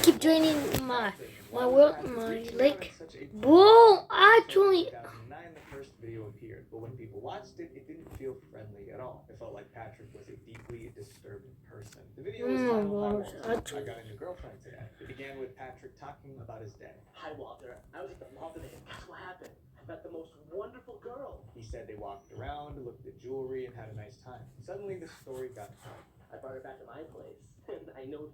keep draining my work, my lake. Bro, actually. 2009, the first video appeared, but when people watched it, it didn't feel friendly at all. It felt like Patrick was a deeply disturbing person. The video was titled Hi Walter, I Got a New Girlfriend Today. It began with Patrick talking about his day. Hi Walter, I was at the mall today and guess what happened? I met the most wonderful girl. He said they walked around, looked at jewelry, and had a nice time. Suddenly, the story got dark. I brought her back to my place, and I know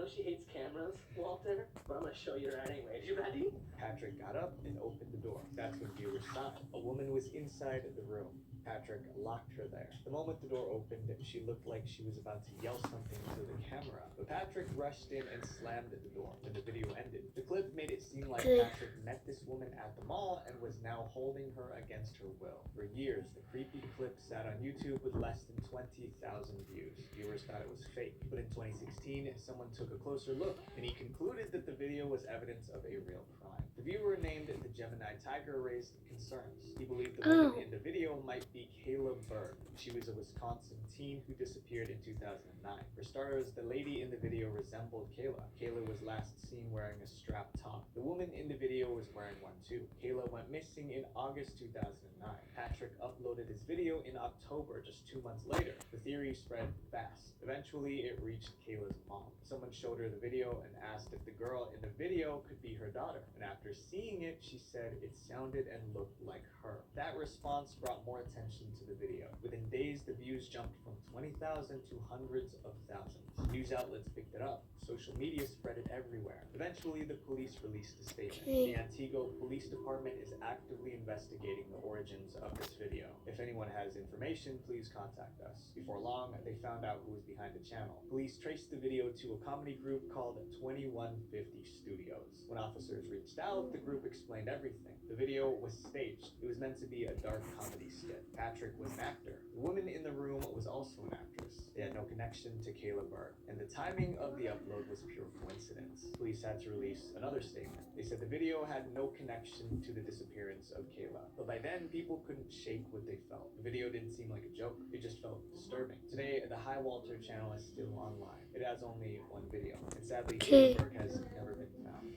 she hates cameras, Walter, but I'm gonna show you her anyway. You ready? Patrick got up and opened the door. That's when viewers saw it. A woman was inside the room. Patrick locked her there. The moment the door opened, she looked like she was about to yell something to the camera. But Patrick rushed in and slammed the door when the video ended. The clip made it seem like Patrick met this woman at the mall and was now holding her against her will. For years, the creepy clip sat on YouTube with less than 20,000 views. Viewers thought it was fake. But in 2016, someone took a closer look, and he concluded that the video was evidence of a real crime. The viewer named the Gemini Tiger raised concerns. He believed the woman in the video might be Kayla Berg. She was a Wisconsin teen who disappeared in 2009. For starters, the lady in the video resembled Kayla. Kayla was last seen wearing a strap top. The woman in the video was wearing one too. Kayla went missing in August 2009. Patrick uploaded his video in October, just 2 months later. The theory spread fast. Eventually, it reached Kayla's mom. Someone showed her the video and asked if the girl in the video could be her daughter. And after seeing it, she said it sounded and looked like her. That response brought more attention to the video. Within days, the views jumped from 20,000 to hundreds of thousands. News outlets picked it up. Social media spread it everywhere. Eventually, the police released a statement. The Antigo Police Department is actively investigating the origins of this video. If anyone has information, please contact us. Before long, they found out who was behind the channel. Police traced the video to a comedy group called 2150 Studios. When officers reached out, the group explained everything. The video was staged. It was meant to be a dark comedy skit. Patrick was an actor. The woman in the room was also an actress. They had no connection to Kayla Berg, and the timing of the upload was pure coincidence. Police had to release another statement. They said the video had no connection to the disappearance of Kayla, but by then people couldn't shake what they felt. The video didn't seem like a joke. It just felt disturbing. Today, the Hi Walter channel is still online. It has only one video, and sadly, Kayla Berg has never been found.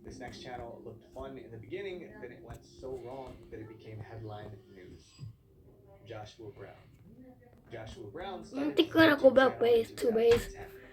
This next channel looked fun in the beginning, then it went so wrong that it became headline news. Joshua Brown. Joshua Brown started his YouTube channel in 2010.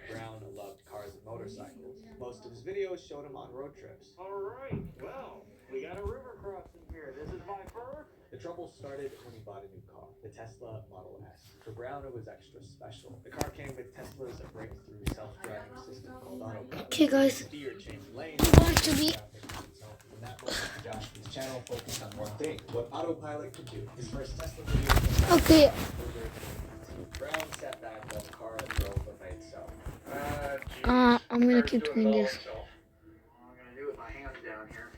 Brown loved cars and motorcycles. Most of his videos showed him on road trips. Alright, well, we got a river crossing here. This is my fur. The trouble started when he bought a new car, the Tesla Model S. For Brown, it was extra special. The car came with Tesla's breakthrough self-driving system called Autopilot. Okay, guys. Steer, change lanes, I want to be. From that moment, Joshua's channel focused on one thing: what Autopilot could do. His first Tesla video. Okay. Brown sat back while the car drove by itself. I'm gonna keep doing this. I'm gonna do it with my hands down here.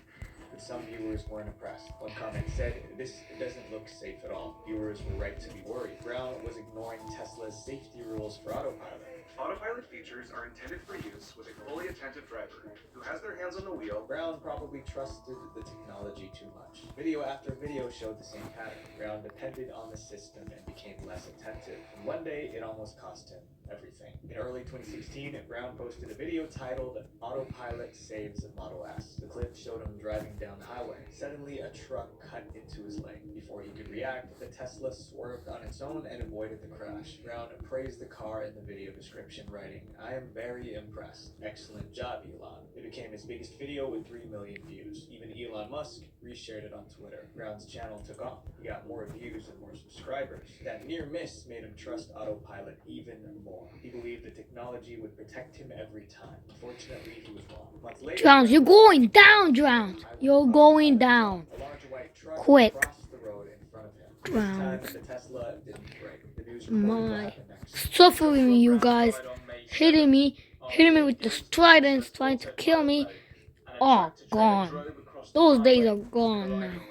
But some viewers weren't impressed. One comment said, "This doesn't look safe at all." Viewers were right to be worried. Brown was ignoring Tesla's safety rules for Autopilot. Autopilot features are intended for use with a fully attentive driver who has their hands on the wheel. Brown probably trusted the technology too much. Video after video showed the same pattern. Brown depended on the system and became less attentive. And one day, it almost cost him everything. In early 2016, Brown posted a video titled Autopilot Saves Model S. The clip showed him driving down the highway. Suddenly, a truck cut into his lane. Before he could react, the Tesla swerved on its own and avoided the crash. Brown praised the car in the video description, writing, "I am very impressed. Excellent job, Elon." It became his biggest video with 3 million views. Even Elon Musk reshared it on Twitter. Brown's channel took off. He got more views and more subscribers. That near miss made him trust Autopilot even more. He believed the technology would protect him every time. Unfortunately, he was wrong. Months later, Drowns, you're going down, Drowns. You're going down. a large white truck Quick. crossed the road in front of him. Drowns. This time, the Tesla didn't break. The news reported what My happened next. suffering, you guys. Hitting me with the tridents, trying to kill me. Oh, gone. Those days are gone now.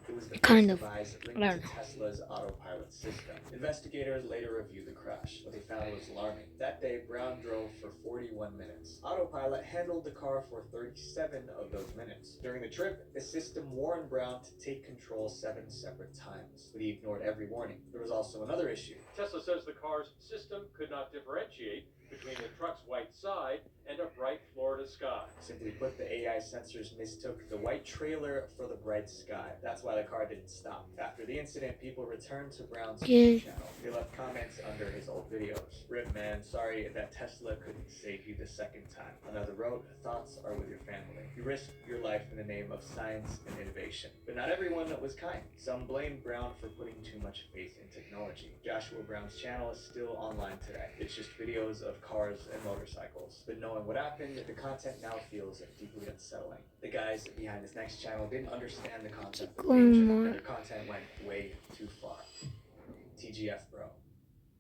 It was the Kind first of. device I linked don't to know. Tesla's Autopilot system. Investigators later reviewed the crash. What they found was alarming. That day, Brown drove for 41 minutes. Autopilot handled the car for 37 of those minutes. During the trip, the system warned Brown to take control 7 separate times, but he ignored every warning. There was also another issue. Tesla says the car's system could not differentiate between the truck's white side and a bright Florida sky. Simply put, the AI sensors mistook the white trailer for the bright sky. That's why the car didn't stop. After the incident, people returned to Brown's YouTube channel. They left comments under his old videos. "Rip, man, sorry that Tesla couldn't save you the second time." Another wrote, "Thoughts are with your family. You risked your life in the name of science and innovation." But not everyone was kind. Some blamed Brown for putting too much faith in technology. Joshua Brown's channel is still online today. It's just videos of cars and motorcycles. But knowing what happened, the content now feels deeply unsettling. The guys behind this next channel didn't understand the concept of danger, and their content went way too far. TGF Bro.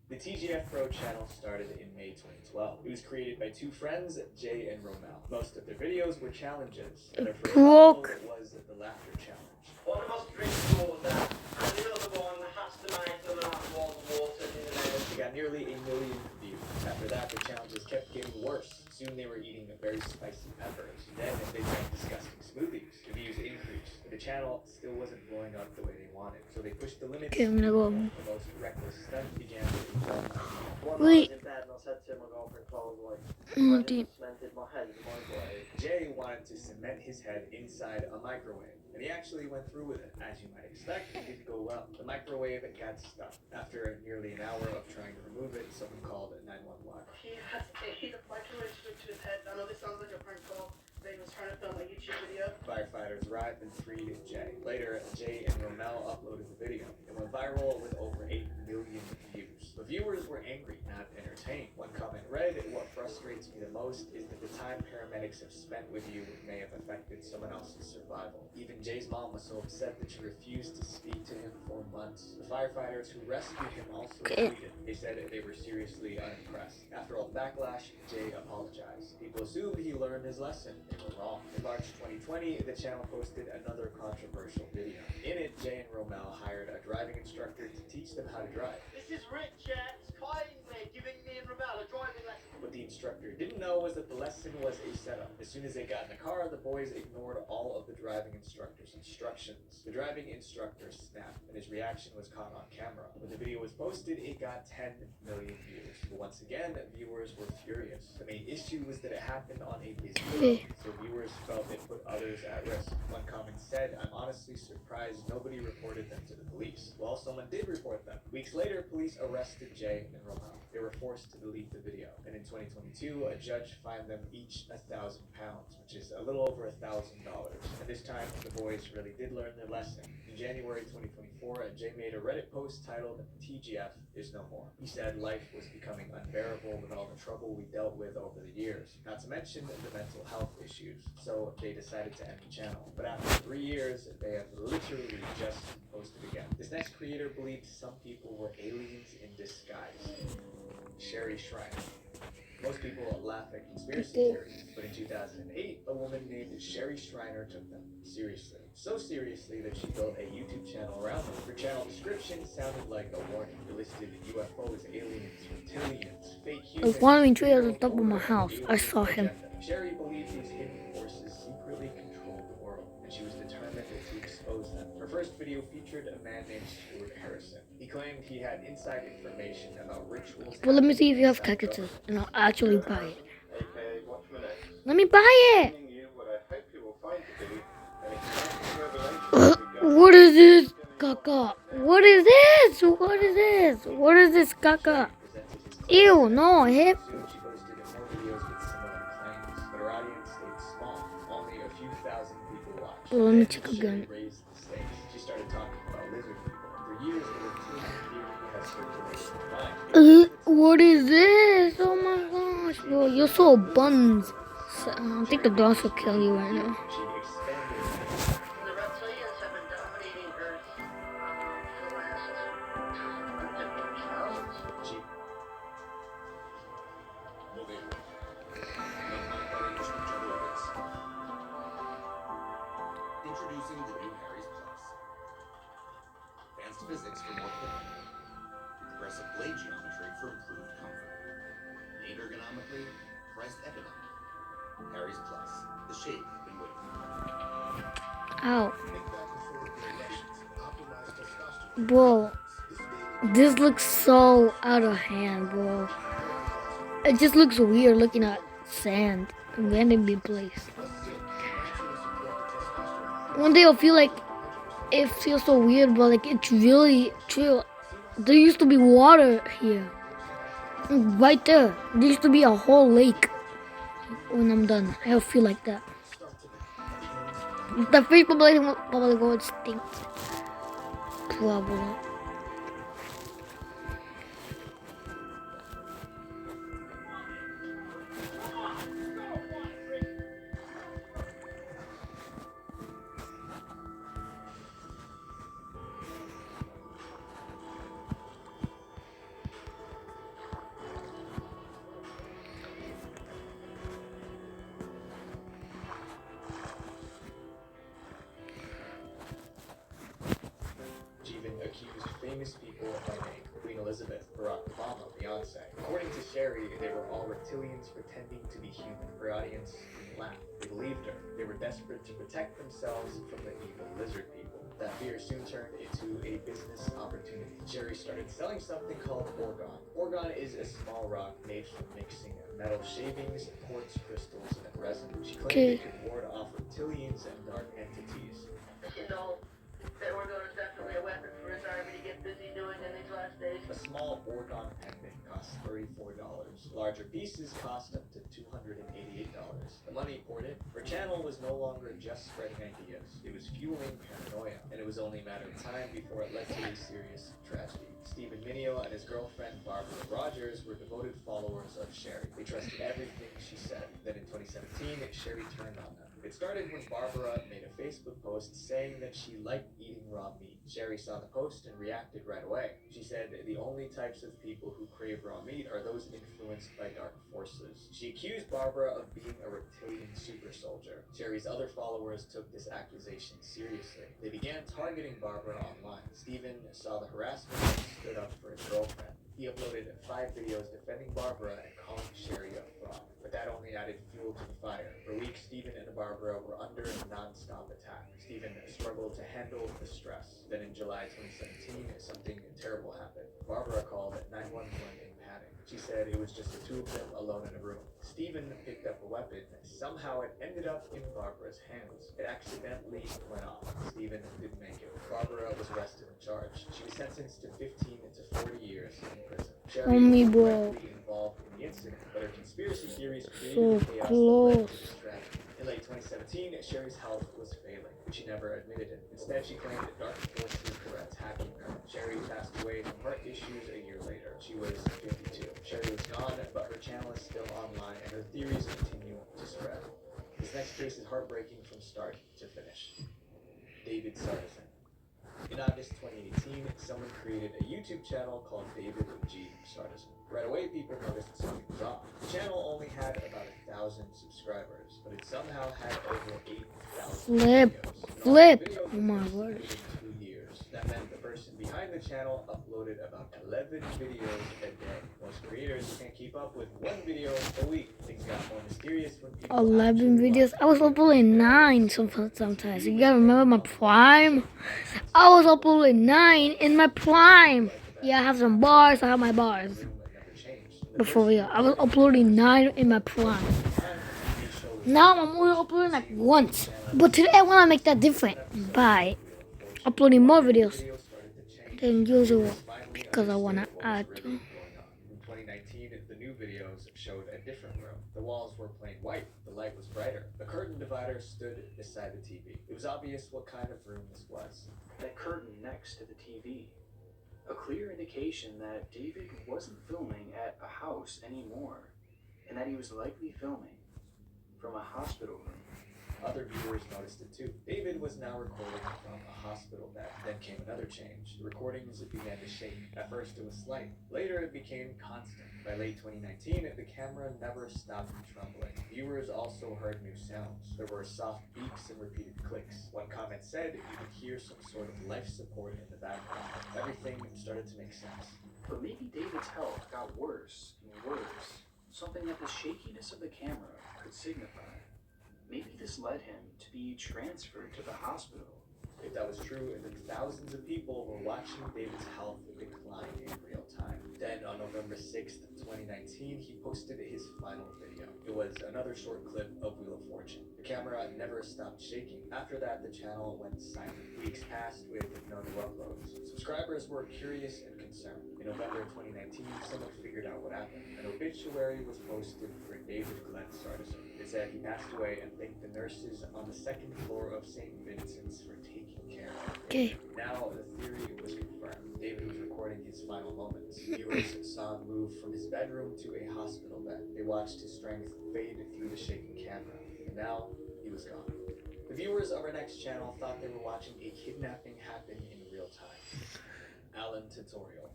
The TGF Bro channel started in May 2012. It was created by two friends, Jay and Romel. Most of their videos were challenges, and their first one was the laughter challenge. One of us drinks all that, and the other one has to make them laugh while the water in the air. They got nearly 1 million views. After that, the challenges kept getting worse. Soon they were eating very spicy peppers. Then they drank disgusting smoothies. The views increased, but the channel still wasn't blowing up the way they wanted. So they pushed the limits. Okay, I'm gonna go. The most reckless stunt began with a One Wait. night I was in bed and I said to my girlfriend, Chloe, like, Oh, I dear. cemented my head in the microwave. Jay wanted to cement his head inside a microwave, and he actually went through with it. As you might expect, it didn't go well. The microwave got stuck. After nearly an hour of trying to remove it, someone called 911. He had a microwave switch to his head. I know this sounds like a prank call, but he was trying to film a YouTube video. Firefighters arrived and freed Jay. Later, Jay and Romel uploaded the video. It went viral with over 8 million views. The viewers were angry, not entertained. One comment read, "What frustrates me the most is that the time paramedics have spent with you may have affected someone else's survival." Even Jay's mom was so upset that she refused to speak to him for months. The firefighters who rescued him also tweeted. They said they were seriously unimpressed. After all the backlash, Jay apologized. People assumed he learned his lesson. They were wrong. In March 2020, the channel posted another controversial video. In it, Jay and Romel hired a driving instructor to teach them how to drive. This is Richard kindly giving me and Ramel a driving lesson. What the instructor didn't know was that the lesson was a setup. As soon as they got in the car, the boys ignored all of the driving instructor's instructions. The driving instructor snapped, and his reaction was caught on camera. When the video was posted, it got 10 million views. But once again, viewers were furious. The main issue was that it happened on a busy road, so viewers felt it put others at risk. One comment said, "I'm honestly surprised nobody reported them to the police." Well, someone did report them. Weeks later, police arrested Jay and Romel. They were forced to delete the video. And in 2022, a judge fined them each £1,000, which is a little over $1,000. And this time, the boys really did learn their lesson. In January 2024, Jay made a Reddit post titled, "TGF is no more." He said life was becoming unbearable with all the trouble we dealt with over the years, not to mention the mental health issues. So they decided to end the channel. But after 3 years, they have literally just posted again. This next creator believed some people were aliens in disguise. Sherry Shriner. Most people laugh at conspiracy theories, but in 2008, a woman named Sherry Shriner took them seriously. So seriously that she built a YouTube channel around them. Her channel description sounded like a warning. It listed UFOs, aliens, reptilians, fake humans. There's one in trees on top of my house. I saw him. Sherry believed these hidden forces secretly controlled the world, and she was determined to expose them. Her first video featured a man named Stuart Harrison. He claimed he had inside information about rituals. Well, let me see if you have cactuses, and I'll actually buy it. Okay, watch my next. Let me buy it! Bringing you what I hope you will find to be an exciting revelation. What is this, Kaka? What is this? What is this? What is this, Kaka? Ew, no, hip. Soon she posted more videos with similar claims, but her audience stayed small. Only a few thousand people watched. Well, let me Then check Sherry again. raised the stakes. She started talking about lizard people. For years, the reptilian theory has circulated in the mind. What is this? Oh my gosh, bro, you're so buns. I think the dogs will kill you right now. She expanded The reptilians have been dominating Earth for the last 100,000. she Introducing the new Harry's Plus. Advanced physics for more cooking. Progressive blade geometry for improved comfort. Made ergonomically, priced economically. Harry's Plus, the shave you've been waiting for. Ow. Think back and forth variations, optimized testosterone. Bro, This baby this looks so out of hand, bro. It just looks weird looking at sand randomly placed. One day I'll feel like it feels so weird, but like it's really true. There used to be water here. Right there. There used to be a whole lake. When I'm done, I'll feel like that. The fish population will probably go extinct. Probably. She even accused famous people by name: Queen Elizabeth, Barack Obama, Beyonce. According to Sherry, they were all reptilians pretending to be human. Her audience didn't laugh. They believed her. They were desperate to protect themselves from the evil lizard people. That fear soon turned into a business opportunity. Sherry started selling something called orgone. Orgone is a small rock made from mixing metal shavings, quartz crystals, and resin. She claimed it could ward off reptilians and dark entities. You know, that orgone is definitely a weapon for his army to get busy doing in these last days. A small orgone pendant costs $34. Larger pieces cost up to $288. The money poured in. Her channel was no longer just spreading ideas. It was fueling paranoia, and it was only a matter of time before it led to a serious tragedy. Stephen Mineo and his girlfriend Barbara Rogers were devoted followers of Sherry. They trusted everything she said. Then in 2017, Sherry turned on them. It started when Barbara made a Facebook post saying that she liked eating raw meat. Sherry saw the post and reacted right away. She said the only types of people who crave raw meat are those influenced by dark forces. She accused Barbara of being a reptilian super soldier. Sherry's other followers took this accusation seriously. They began targeting Barbara online. Stephen saw the harassment and stood up for his girlfriend. He uploaded 5 videos defending Barbara and calling Sherry a fraud. But that only added fuel to the fire. For weeks, Stephen and Barbara were under a non-stop attack. Stephen struggled to handle the stress. Then in July 2017, something terrible happened. Barbara called 911 in panic. She said it was just the two of them alone in a room. Stephen picked up a weapon. Somehow it ended up in Barbara's hands. It accidentally went off. Stephen didn't make it. Barbara was arrested and charged. She was sentenced to 15 to 40 years in prison. Sherry was directly involved in the incident, but her conspiracy theories created the chaos that led to this tragedy. In late 2017, Sherry's health was failing, but she never admitted it. Instead, she claimed that dark forces were attacking her. Sherry passed away from heart issues a year later. She was 52. Sherry was gone, but her channel is still online, and her theories continue to spread. This next case is heartbreaking from start to finish. David Sarrazin. In August 2018, someone created a YouTube channel called David G. Sarrazin. Right away, people noticed something was off. The channel only had about 1,000 subscribers, but it somehow had over 8,000 Flip! Oh my word. 2 years. That meant the person behind the channel uploaded about 11 videos a day. Most creators can't keep up with one video a week. Things got more mysterious when people 11 videos. I was uploading 9 sometimes. You gotta remember my prime? I was uploading 9 in my prime. Yeah, I have some bars. I have my bars. But for real, I was uploading 9 in my prime. Now I'm only uploading like once. But today I want to make that different by uploading more videos than usual because I want to add to. In 2019, the new videos showed a different room. The walls were plain white. The light was brighter. The curtain divider stood beside the TV. It was obvious what kind of room this was. That curtain next to the TV. A clear indication that David wasn't filming at a house anymore, and that he was likely filming from a hospital room. Other viewers noticed it too. David was now recording from a hospital bed. Then came another change. The recordings began to shake. At first it was slight. Later it became constant. By late 2019, the camera never stopped trembling. Viewers also heard new sounds. There were soft beeps and repeated clicks. One comment said you could hear some sort of life support in the background. Everything started to make sense. But maybe David's health got worse and worse. Something that the shakiness of the camera could signify. Maybe this led him to be transferred to the hospital. If that was true, then thousands of people were watching David's health decline in real time. Then on November 6th, 2019, he posted his final video. It was another short clip of Wheel of Fortune. The camera never stopped shaking. After that, the channel went silent. Weeks passed with no new uploads. Subscribers were curious and concerned. In November 2019, someone figured out what happened. An obituary was posted for David Glenn Sardison. It said he passed away and thanked the nurses on the second floor of St. Vincent's for taking care of him. Okay. Now the theory was confirmed. David was recording his final moments. Viewers saw him move from his bedroom to a hospital bed. They watched his strength fade through the shaking camera. And now he was gone. The viewers of our next channel thought they were watching a kidnapping happen in real time. Alan Tutorial.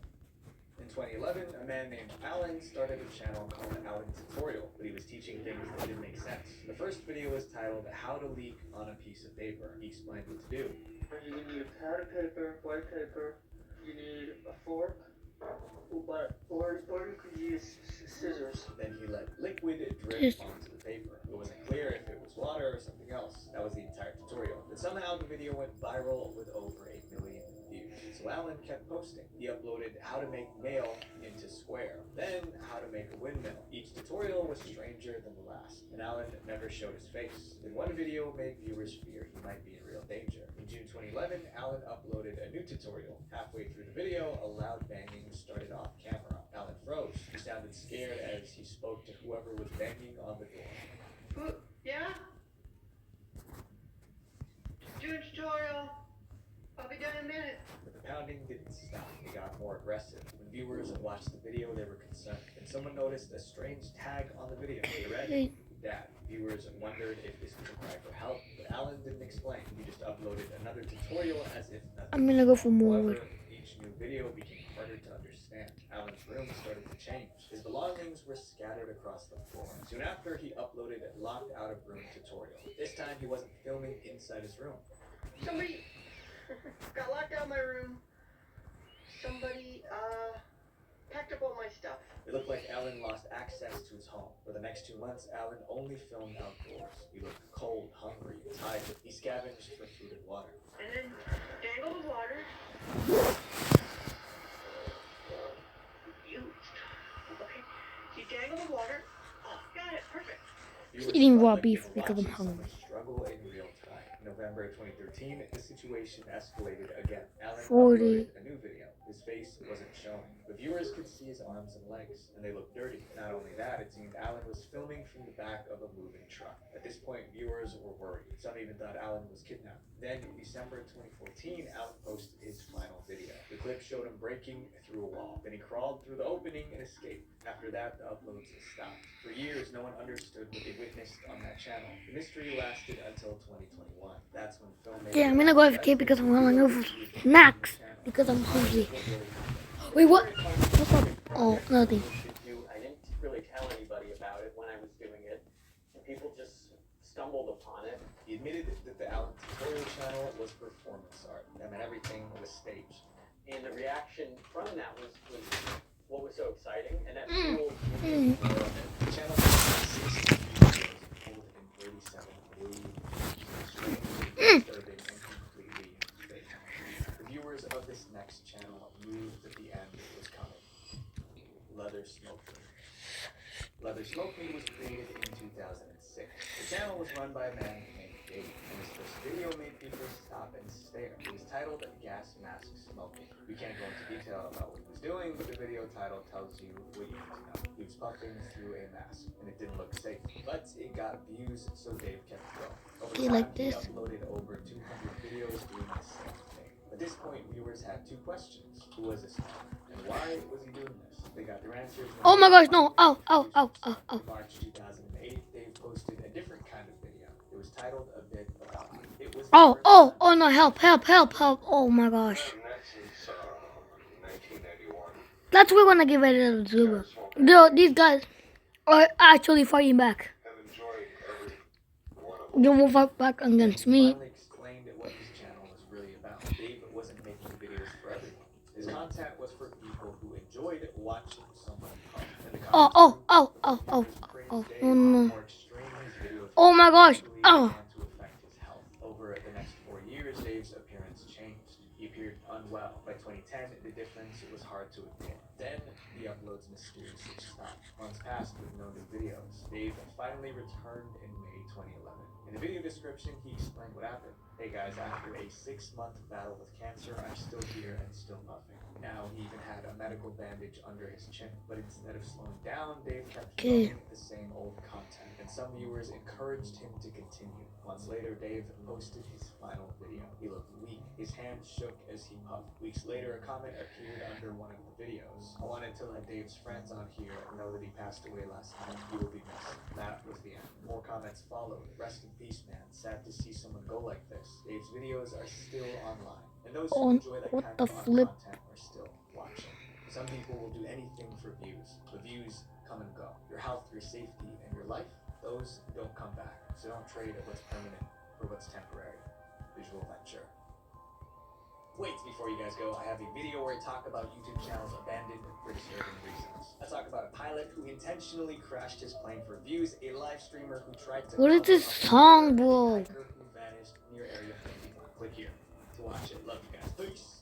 In 2011, a man named Alan started a channel called Alan Tutorial, but he was teaching things that didn't make sense. The first video was titled How to Leak on a Piece of Paper. He explained what to do. You need a pad of paper, white paper. You need a fork, or you could use scissors. Then he let liquid drip Yes. onto the paper. It wasn't clear if it was water or something else. That was the entire tutorial. But somehow the video went viral with over 8 million views. So Alan kept posting. He uploaded how to make mail into Square, then how to make a windmill. Each tutorial was stranger than the last, and Alan never showed his face. Then one video made viewers fear he might be in real danger. In June 2011, Alan uploaded a new tutorial. Halfway through the video, a loud banging started off camera. Alan froze. He sounded scared as he spoke to whoever was banging on the door. Yeah? Doing tutorial. I'll be done in a minute. But the pounding didn't stop. It got more aggressive. When viewers watched the video, they were concerned. And someone noticed a strange tag on the video. They read, Dad. Viewers wondered if this was a cry for help, but Alan didn't explain. He just uploaded another tutorial as if nothing. I'm gonna go for more. However, each new video became harder to understand. Alan's room started to change. His belongings were scattered across the floor. Soon after, he uploaded a locked out of room tutorial. This time, he wasn't filming inside his room. Somebody got locked out of my room. Somebody, packed up all my stuff. It looked like Alan lost access to his home. For the next 2 months, Alan only filmed outdoors. He looked cold, hungry, and tired. He scavenged for food and water. And then dangle the water. Used. Okay. You dangle the water. Oh, got it. Perfect. Viewers eating raw thought beef they were because I'm watching someone hungry. Struggle in real time. In November 2013, the situation escalated again. Alan 40. uploaded a new video. His face wasn't showing. The viewers could see his arms and legs, and they looked dirty. Not only that, it seemed Alan was filming from the back of a moving truck. At this point, viewers were worried. Some even thought Alan was kidnapped. Then, in December 2014, Alan posted his final video. The clip showed him breaking through a wall. Then he crawled through the opening and escaped. After that, the uploads stopped. For years, no one understood what they witnessed on that channel. The mystery lasted until 2021. That's when filmmakers... Yeah, I'm gonna go AFK because I'm gonna go for snacks because I'm hungry. Wait, what? What's up? Oh, nothing. I didn't really tell anybody about it when I was doing it, and people just stumbled upon it. He admitted that the Alan Tutorial channel was performance art. That meant everything was staged. And the reaction from that was what was so exciting, and that fueled more of it. The channel has 60 videos pulled in 37 blue, strange, disturbing, and completely fake. The viewers of this next channel knew that the end was coming. Leather Smoke Me. Leather Smoke Me was created in 2006. The channel was run by a man named Dave, and his first video made people stop and stare. It was titled Gas Mask Smoking. We can't go into detail about what he was doing, but the video title tells you what you need to know. He was puffing through a mask, and it didn't look safe. But it got views, so Dave kept going. Over Do you time, like he this? uploaded over 200 videos doing the same thing. At this point, viewers had two questions. Who was this man? And why was he doing this? They got their answers. Oh my gosh, no. Ow, ow, ow, ow, ow. In March 2008, Dave posted a different kind of video. It was titled A Bit About Me. It was the Oh, first oh, time oh no, help, help, help, help. Oh my gosh. And that's since 1991. That's we're gonna give it a Zuba. Yo, these guys are actually fighting back. Have enjoyed every one of them. They will fight back against me. finally explained what his channel was really about. Dave wasn't making videos for everyone. His content was for people who enjoyed watching someone pump. And the Oh, oh, oh, oh, oh, oh, no, no. more extreme his videos Oh my gosh. quickly Oh. began to affect his health. Over the next 4 years, Dave's appearance 2010, the difference was hard to admit. Then, the uploads mysteriously stopped. Months passed with no new videos. Dave finally returned in May 2011. In the video description, he explained what happened. Hey guys, after a 6-month battle with cancer, I'm still here and still puffing. Now, he even had a medical bandage under his chin. But instead of slowing down, Dave kept filming the same old content. And some viewers encouraged him to continue. Months later, Dave posted his final video. He looked weak. His hands shook as he puffed. Weeks later, a comment appeared under one of the videos. I wanted to let Dave's friends on here know that he passed away last night. He will be missed. That was the end. More comments followed. Rest in peace, man. Sad to see someone go like this. Dave's videos are still online. And those who enjoy that kind of content are still watching. Some people will do anything for views. The views come and go. Your health, your safety, and your life, those don't come back. So don't trade what's permanent for what's temporary. Visual Venture. Wait, before you guys go, I have a video where I talk about YouTube channels abandoned for disturbing reasons. I talk about a pilot who intentionally crashed his plane for views, a live streamer who tried to... What is this song, bro? ...who vanished near Area 51. Click here to watch it. Love you guys. Peace.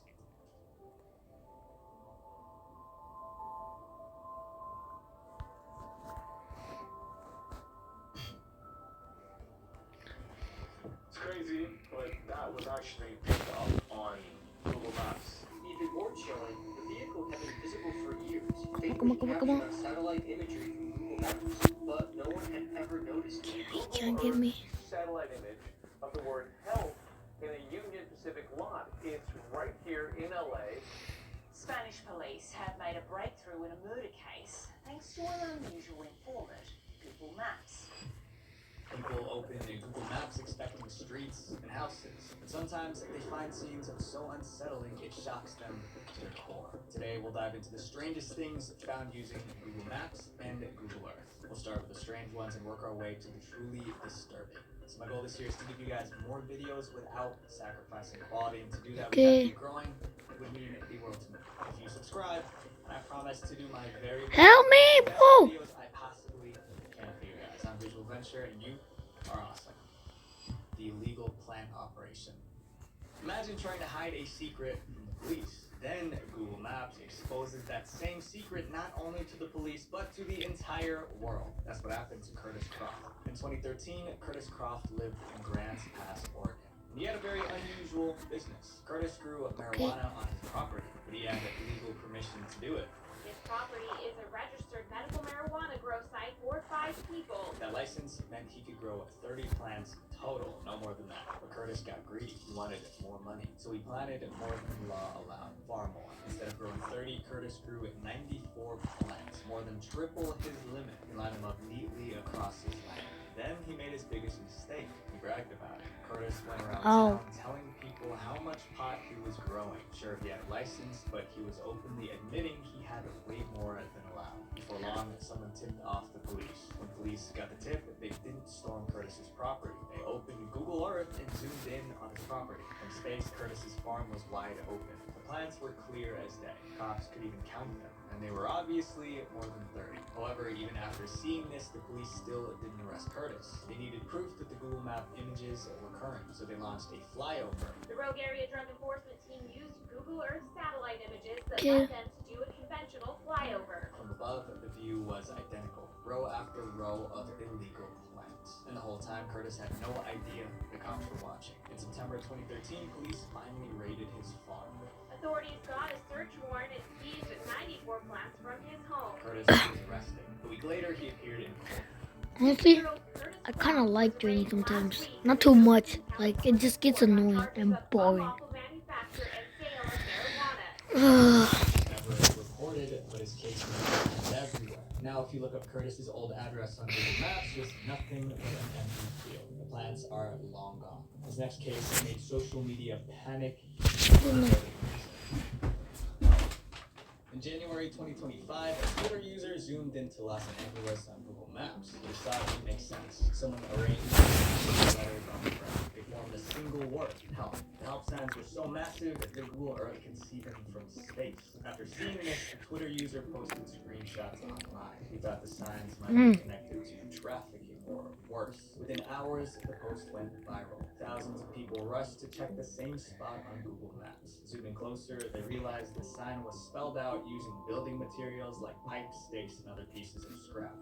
It's crazy, but that was actually picked up on Google Maps. The report showing the vehicle had been visible for years. They Come on, come on, come on. satellite imagery from Google Maps, but no one had ever noticed it. He can't get me. Satellite image of the word health in a Union Pacific lot. It's right here in LA. Spanish police have made a breakthrough in a murder case thanks to an unusual informant, Google Maps. People open Google Maps expecting streets and houses, but sometimes they find scenes so unsettling it shocks them to their core. Today we'll dive into the strangest things found using Google Maps and Google Earth. We'll start with the strange ones and work our way to the truly disturbing. So my goal this year is to give you guys more videos without sacrificing quality, and to do that we have to keep growing. It would mean the world to me. If you subscribe, I promise to do my very best. Help me, bro! Videos I possibly can for you guys. I'm Visual Venture, and you are awesome. The illegal plant operation. Imagine trying to hide a secret from the police. Then Google Maps exposes that same secret not only to the police, but to the entire world. That's what happened to Curtis Croft. In 2013, Curtis Croft lived in Grants Pass, Oregon. He had a very unusual business. Curtis grew marijuana on his property, but he had legal permission to do it. His property is a registered medical marijuana grow site for 5 people. That license meant he could grow 30 plants total, no more than that. But Curtis got greedy. He wanted more money. So he planted more than law allowed, far more. Instead of growing 30, Curtis grew 94 plants, more than triple his limit. He lined them up neatly across his land. Then he made his biggest mistake. He bragged about it. Curtis went around town telling people how much pot he was growing. Sure, he had a license, but he was openly admitting he had way more than allowed. Before long, someone tipped off the police. When police got the tip, they didn't storm Curtis's property. They opened Google Earth and zoomed in on his property. From space, Curtis's farm was wide open. The plants were clear as day. Cops could even count them, and they were obviously more than 30. However, even after seeing this, the police still didn't arrest Curtis. They needed proof that the Google Map images were current, so they launched a flyover. The Rogue Area Drug Enforcement team used Google Earth satellite images that led them to do a conventional flyover. From above, the view was identical, row after row of illegal plants. And the whole time, Curtis had no idea the cops were watching. In September 2013, police finally raided his farm. Authorities got a search warrant and seized 94 plants from his home. Curtis was arrested. A week later, he appeared in court. Honestly, I kind of like doing sometimes. Not too much. Like, it just gets annoying and boring. Never reported, but his case is everywhere. Now, if you look up Curtis's old address on Google Maps, there's nothing but an empty field. The plants are long gone. His next case made social media panic. In January 2025, a Twitter user zoomed into Los Angeles on Google Maps. They thought it would make sense. Someone arranged letters on the ground. They formed a single word, help. The help signs were so massive that Google Earth can see them from space. After seeing this, the Twitter user posted screenshots online. He thought the signs might be connected to trafficking or worse. Within hours, the post went viral. Thousands of people rushed to check the same spot on Google Maps. Zooming closer, they realized the sign was spelled out using building materials like pipes, stakes, and other pieces of scrap.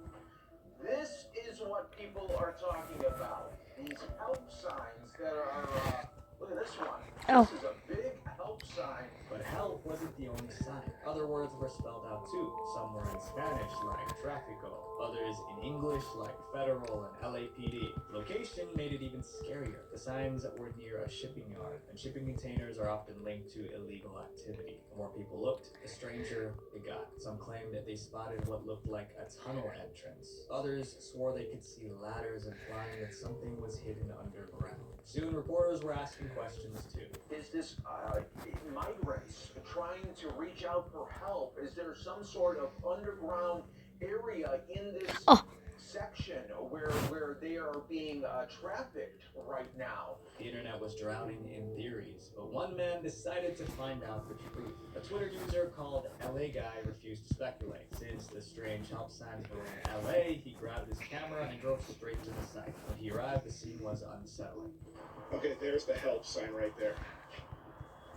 This is what people are talking about. These help signs that are, look at this one. Oh. This is a big help sign. But help wasn't the only sign. Other words were spelled out too. Some were in Spanish, like Tráfico. Others in English, like Federal and LAPD. Location made it even scarier. The signs were near a shipping yard, and shipping containers are often linked to illegal activity. The more people looked, the stranger it got. Some claimed that they spotted what looked like a tunnel entrance. Others swore they could see ladders, implying that something was hidden underground. Soon, reporters were asking questions too. Is this migrants trying to reach out for help? Is there some sort of underground area in this section where they are being trafficked right now? The internet was drowning in theories, but one man decided to find out the truth. A Twitter user called LA Guy refused to speculate. Since the strange help signs were in LA, he grabbed his camera and drove straight to the site. When he arrived, the scene was unsettling. Okay, there's the help sign right there.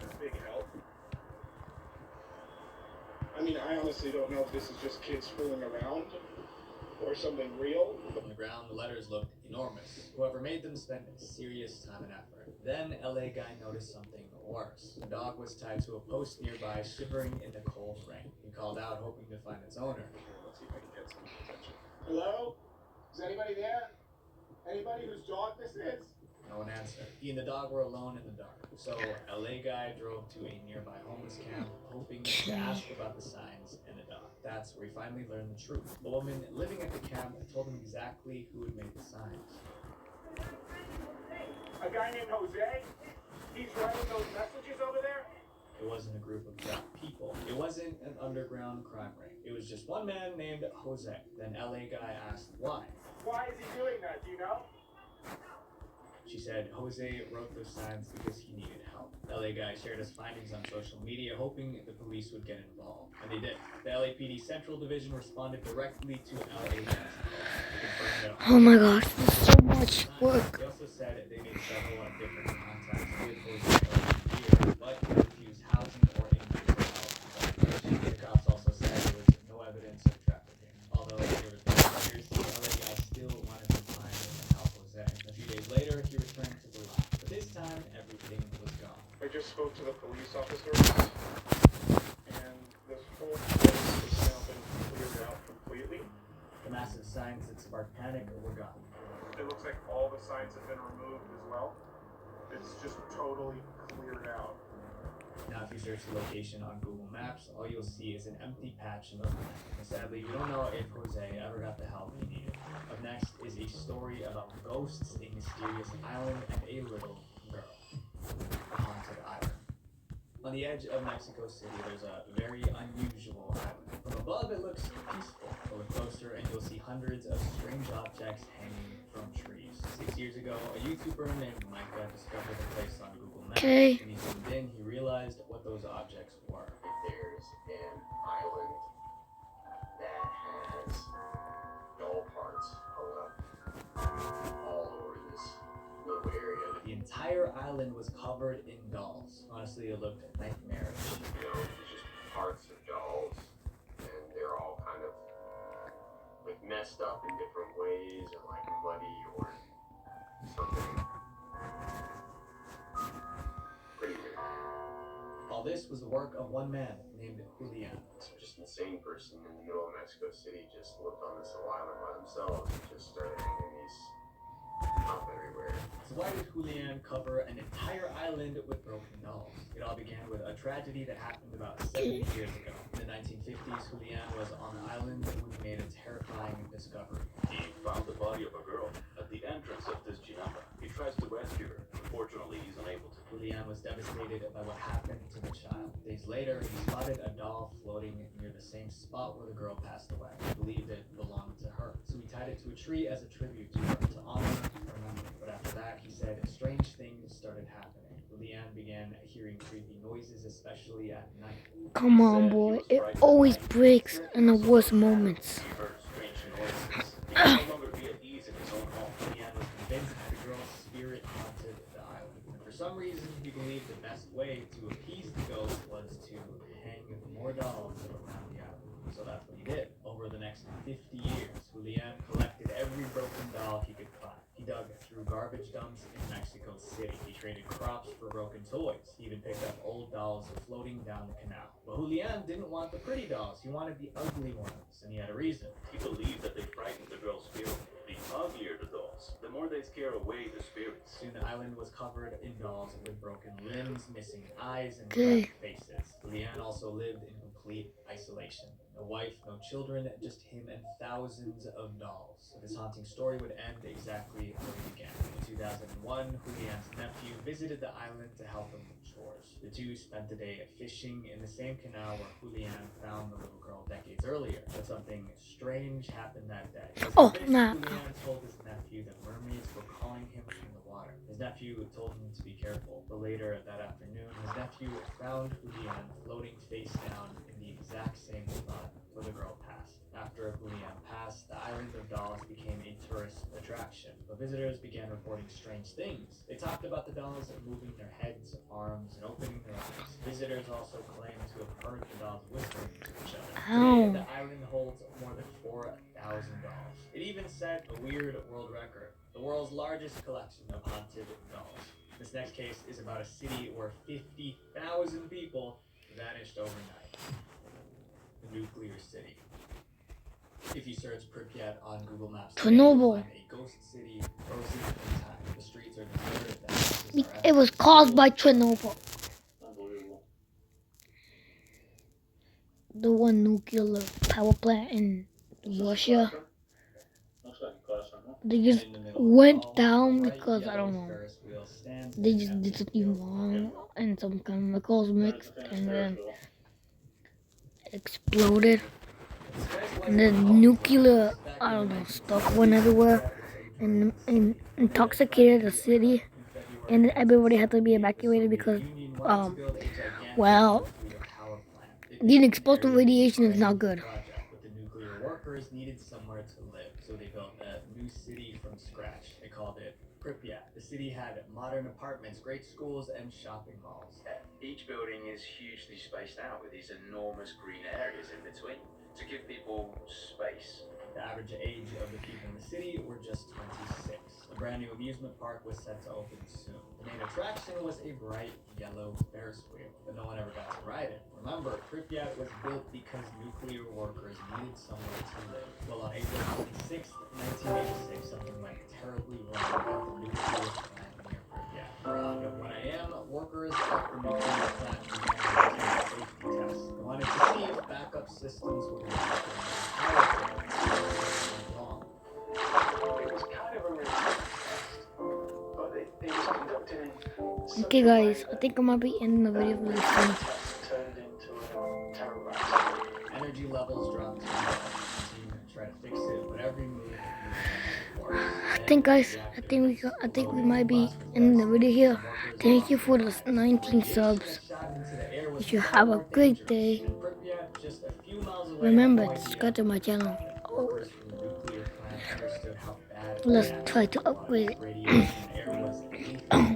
That's big help. I mean, I honestly don't know if this is just kids fooling around or something real. From the ground, the letters looked enormous. Whoever made them spent serious time and effort. Then LA Guy noticed something worse. A dog was tied to a post nearby, shivering in the cold rain. He called out, hoping to find its owner. Let's see if I can get some attention. Hello? Is anybody there? Anybody whose dog this is? No one answered. He and the dog were alone in the dark. So LA Guy drove to a nearby homeless camp, hoping to ask about the signs and the dog. That's where he finally learned the truth. The woman living at the camp told him exactly who had made the signs. A guy named Jose? He's writing those messages over there? It wasn't a group of drunk people. It wasn't an underground crime ring. It was just one man named Jose. Then LA Guy asked why. Why is he doing that? Do you know? She said Jose wrote those signs because he needed help. LA Guy shared his findings on social media, hoping the police would get involved. And they did. The LAPD Central Division responded directly to an LA Guy call. Oh my gosh, there's so much work. They also said they made several different contacts with Jose over the years, but he refused housing or income for help. The cops also said there was no evidence of trafficking. Although there was no conspiracy, LA Guy still wanted to find and help Jose. A few days later, he returned to the lab. But this time, everything was gone. I just spoke to the police officers, and this whole place has now been cleared out completely. The massive signs that sparked panic were gone. It looks like all the signs have been removed as well. It's just totally cleared out. Now, if you search the location on Google Maps, all you'll see is an empty patch in the land. And sadly, we don't know if Jose ever got the help he needed. Up next is a story about ghosts, a mysterious island, and a little girl. A haunted island. On the edge of Mexico City, there's a very unusual island. From above, it looks peaceful. But look closer, and you'll see hundreds of strange objects hanging from trees. 6 years ago, a YouTuber named Micah discovered the place on Google Maps. Okay. When he zoomed in, he realized what those objects were. There's an island that has doll parts hung up all over this little area. The entire island was covered in dolls. Honestly, it looked nightmarish. You know, it's just parts of dolls, and they're all kind of like messed up in different ways, or like muddy, or something. Pretty weird. All this was the work of one man named Julian. Some just insane person in the middle of Mexico City just lived on this little island by themselves and just started hanging these up everywhere. So why did Julian cover an entire island with broken dolls? It all began with a tragedy that happened about 70 years ago. In the 1950s, Julian was on the island when he made a terrifying discovery. He found the body of a girl at the entrance of this ginamba. He tries to rescue her. Unfortunately, he's unable to. Julian was devastated by what happened to the child. Days later, he spotted a doll floating near the same spot where the girl passed away. He believed it belonged to her, so he tied it to a tree as a tribute to her, to honor her memory. But after that, he said strange things started happening. Julian began hearing creepy noises, especially at night. Come on, boy. It always breaks in the worst moments. He heard strange noises. He could no longer be at ease in his own convinced the girl's spirit haunted the island. And for some reason, he believed the best way to appease the ghost was to hang more dolls around the island. So that's what he did. Over the next 50 years, Julian collected every broken doll he could find. He dug through garbage dumps in Mexico City. He traded crops for broken toys. He even picked up old dolls floating down the canal. But Julian didn't want the pretty dolls. He wanted the ugly ones, and he had a reason. He believed that they frightened the girl's spirit. The uglier the dolls, the more they scare away the spirits. Soon the island was covered in dolls with broken limbs, missing eyes, and cracked faces. Julian also lived in complete isolation. No wife, no children, just him and thousands of dolls. This haunting story would end exactly where it began. In 2001, Julian's nephew visited the island to help him with chores. The two spent the day fishing in the same canal where Julian found the little girl decades earlier. But something strange happened that day. Oh, nah. Julian told his nephew that mermaids were calling him from the water. His nephew told him to be careful. But later that afternoon, his nephew found Julian floating face down in the exact same spot where the girl passed. After Julian passed, the island of dolls became a tourist attraction. But visitors began reporting strange things. They talked about the dolls moving their heads, arms, and opening their eyes. Visitors also claimed to have heard the dolls whispering to each other. Today, the island holds more than 4,000 dolls. It even set a weird world record, the world's largest collection of haunted dolls. This next case is about a city where 50,000 people vanished overnight. The nuclear city. If you search Pripyat on Google Maps, Chernobyl. you'll find a ghost city frozen in time. The streets are deserted. The houses are It was caused by Chernobyl. Unbelievable. The one nuclear power plant in Russia. Looks like a classroom, huh? They just went down because, I don't know, they just did something wrong and some chemicals mixed and then exploded. And then nuclear, I don't know, stuff went everywhere and intoxicated the city. And everybody had to be evacuated because, well, getting exposed to radiation is not good. But the nuclear workers needed somewhere to live, so they built a new city from scratch. They called it Pripyat. The city had modern apartments, great schools, and shopping malls. Each building is hugely spaced out with these enormous green areas in between to give people space. The average age of the people in the city were just 26. A brand new amusement park was set to open soon. The main attraction was a bright yellow Ferris wheel, but no one ever got to ride it. Remember, Pripyat was built because nuclear workers needed somewhere to live. Well, on April 26, 1986, something went terribly wrong at the nuclear plant near Pripyat. Around 1 a.m., workers at the nuclear plant began a safety test. They wanted to see if backup systems would work. Wrong. It was kind of a real test, but it was conducted in Okay guys, I think I might be ending the video for this time. turned into a terror. Energy levels dropped. Team try to fix it, but every move works. I think guys, I think we might be ending the video here. Thank you for the 19 subs. You should have a great day. Remember to subscribe to my channel. Oh. Let's try to upgrade it.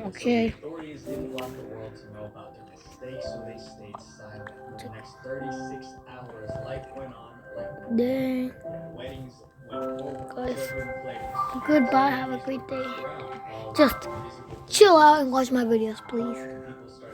Okay. Authorities didn't want the world to know about their mistakes, so they stayed silent. For the next 36 hours, life went on like Dang. weddings went forward. Guys, Children played. goodbye. Have a great day. Just chill out and watch my videos, please. People started